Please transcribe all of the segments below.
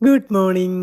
Good morning.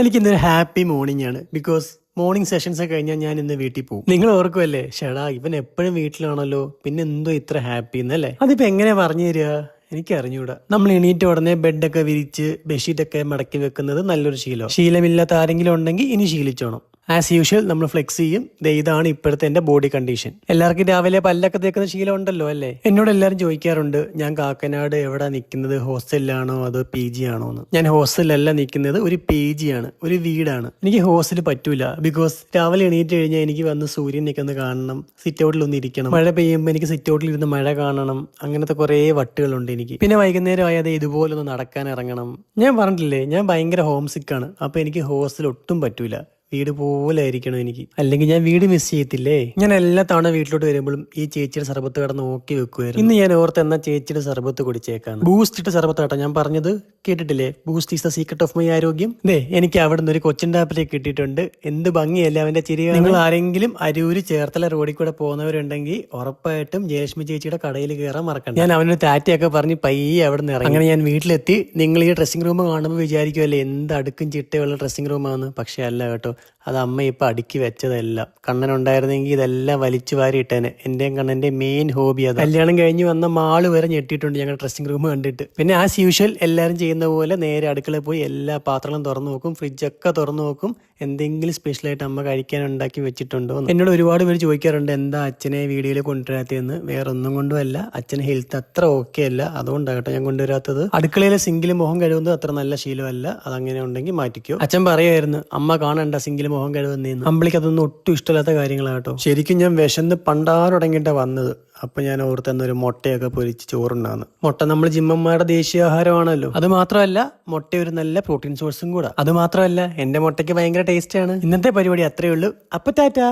എനിക്കിന്നൊരു happy morning ആണ്. Because morning sessions ഒക്കെ കഴിഞ്ഞാൽ ഞാൻ ഇന്ന് വീട്ടിൽ പോകും. നിങ്ങൾ ഓർക്കുമല്ലേ, ഷടാ ഇവൻ എപ്പോഴും വീട്ടിലാണല്ലോ, പിന്നെ എന്തോ ഇത്ര ഹാപ്പി എന്നല്ലേ? അതിപ്പോ എങ്ങനെയാ പറഞ്ഞു തരിക? എനിക്ക് അറിഞ്ഞൂടാ. നമ്മൾ എണീറ്റ് ഉടനെ ബെഡൊക്കെ വിരിച്ച് ബെഡ്ഷീറ്റൊക്കെ മടക്കി വെക്കുന്നത് നല്ലൊരു ശീലമില്ലാത്ത ആരെങ്കിലും ഉണ്ടെങ്കിൽ ഇനി ശീലിച്ചോണം. ആസ് യൂഷ്വൽ നമ്മൾ ഫ്ലെക്സ് ചെയ്യും. ഇതാണ് ഇപ്പോഴത്തെ എന്റെ ബോഡി കണ്ടീഷൻ. എല്ലാവർക്കും രാവിലെ പല്ലൊക്കെ തേക്കുന്ന ശീലം ഉണ്ടല്ലോ അല്ലേ? എന്നോട് എല്ലാവരും ചോദിക്കാറുണ്ട്, ഞാൻ കാക്കനാട് എവിടെ നിൽക്കുന്നത്, ഹോസ്റ്റലിലാണോ അതോ PG ആണോ എന്ന്. ഞാൻ ഹോസ്റ്റലിലല്ല നിൽക്കുന്നത്, ഒരു PG ആണ്, ഒരു വീടാണ്. എനിക്ക് ഹോസ്റ്റൽ പറ്റൂല. ബിക്കോസ് രാവിലെ എണീറ്റ് കഴിഞ്ഞാൽ എനിക്ക് വന്ന് സൂര്യൻ നിൽക്കുന്നത് കാണണം, സിറ്റ് ഔട്ടിൽ ഒന്ന് ഇരിക്കണം, മഴ പെയ്യുമ്പോൾ എനിക്ക് സിറ്റ് ഔട്ടിൽ ഇരുന്ന് മഴ കാണണം. അങ്ങനത്തെ കുറേ വട്ടുകളുണ്ട് എനിക്ക്. പിന്നെ വൈകുന്നേരം ആയത് ഇതുപോലെ ഒന്ന് നടക്കാൻ ഇറങ്ങണം. ഞാൻ പറഞ്ഞിട്ടില്ലേ, ഞാൻ ഭയങ്കര ഹോം സിക്കാണ്. അപ്പൊ എനിക്ക് ഹോസ്റ്റൽ ഒട്ടും പറ്റൂല. വീട് പോലെ ആയിരിക്കണം എനിക്ക്, അല്ലെങ്കിൽ ഞാൻ വീട് മിസ് ചെയ്യത്തില്ലേ. ഞാൻ എല്ലാ തവണ വീട്ടിലോട്ട് വരുമ്പോഴും ഈ ചേച്ചിയുടെ സർബത്ത് കട നോക്കി വെക്കുമായിരുന്നു. ഇന്ന് ഞാൻ ഓർത്ത് എന്നാ ചേച്ചിയുടെ സർബത്ത് കുടിച്ചേക്കാണ്. ബൂസ്റ്റ് ഇട്ട സർബത്ത് കേട്ടോ ഞാൻ പറഞ്ഞത്, കേട്ടിട്ടില്ലേ? Boost is the secret of my ആരോഗ്യം. എനിക്ക് അവിടെ നിന്ന് ഒരു കൊച്ചിൻ ടാപ്പിലേക്ക് കിട്ടിയിട്ടുണ്ട്. എന്ത് ഭംഗിയല്ലേ അവന്റെ ചിരി. നിങ്ങൾ ആരെങ്കിലും അരൂര് ചേർത്തല റോഡിൽ കൂടെ പോകുന്നവരുണ്ടെങ്കിൽ ഉറപ്പായിട്ടും ജയലക്ഷ്മി ചേച്ചിയുടെ കടയിൽ കയറാൻ മറക്കണ്ട. ഞാൻ അവനൊരു ടാറ്റയൊക്കെ പറഞ്ഞ് പയ്യെ അവിടെ നിന്ന് ഇറങ്ങി. അങ്ങനെ ഞാൻ വീട്ടിലെത്തി. നിങ്ങൾ ഈ ഡ്രസ്സിംഗ് റൂം കാണുമ്പോൾ വിചാരിക്കുമല്ലേ എന്ത് അടുക്കും ചിട്ടയുള്ള ഡ്രസ്സിംഗ് റൂമാണെന്ന്. പക്ഷെ അല്ല കേട്ടോ, അത് അമ്മ ഇപ്പൊ അടുക്കി വെച്ചതല്ല. കണ്ണനുണ്ടായിരുന്നെങ്കിൽ ഇതെല്ലാം വലിച്ചു വാരി ഇട്ടേനെ. എന്റെയും കണ്ണന്റെ മെയിൻ ഹോബി അത്. കല്യാണം കഴിഞ്ഞ് വന്ന മാള് വരെ ഞെട്ടിയിട്ടുണ്ട് ഞങ്ങളുടെ ഡ്രസ്സിംഗ് റൂം കണ്ടിട്ട്. പിന്നെ ആസ് യൂഷ്വൽ എല്ലാവരും ചെയ്യുന്ന പോലെ നേരെ അടുക്കളയിൽ പോയി എല്ലാ പാത്രങ്ങളും തുറന്നു നോക്കും, ഫ്രിഡ്ജൊക്കെ തുറന്നു നോക്കും, എന്തെങ്കിലും സ്പെഷ്യലായിട്ട് അമ്മ കഴിക്കാൻ ഉണ്ടാക്കി വെച്ചിട്ടുണ്ടോ. എന്നോട് ഒരുപാട് പേര് ചോദിക്കാറുണ്ട് എന്താ അച്ഛനെ വീഡിയോയിൽ കൊണ്ടുവരാത്തതെന്ന്. വേറെ ഒന്നും കൊണ്ടും അല്ല, അച്ഛന് ഹെൽത്ത് അത്ര ഓക്കെ അല്ല, അതുകൊണ്ടാകട്ടെ ഞാൻ കൊണ്ടുവരാത്തത്. അടുക്കളയിലെ സിങ്കിൽ മുഖം കഴുകുന്നത് അത്ര നല്ല ശീലമല്ല, അതങ്ങനെ ഉണ്ടെങ്കിൽ മാറ്റിക്കോ. അച്ഛൻ പറയുമായിരുന്നു അമ്മ കാണണ്ട സിങ്കിൽ മുഖം കഴുകുന്നതെന്ന്. അമ്പളിക്ക് അതൊന്നും ഒട്ടും ഇഷ്ടമില്ലാത്ത കാര്യങ്ങളാട്ടോ. ശരിക്കും ഞാൻ വിശന്ന് പണ്ടാറടങ്ങിയിട്ടാ വന്നത്. അപ്പൊ ഞാൻ ഓർത്തെന്നൊരു മുട്ടയൊക്കെ പൊരിച്ച് ചോറുണ്ടാന്ന്. മുട്ട നമ്മൾ ജിമ്മന്മാരുടെ ദേശീയ ആഹാരമാണല്ലോ. അത് മാത്രമല്ല മുട്ട ഒരു നല്ല പ്രോട്ടീൻ സോഴ്സും കൂടെ. അത് മാത്രമല്ല എന്റെ മുട്ടയ്ക്ക് ഭയങ്കര ടേസ്റ്റ് ആണ്. ഇന്നത്തെ പരിപാടി അത്രയേ ഉള്ളൂ. അപ്പൊ ടാറ്റാ.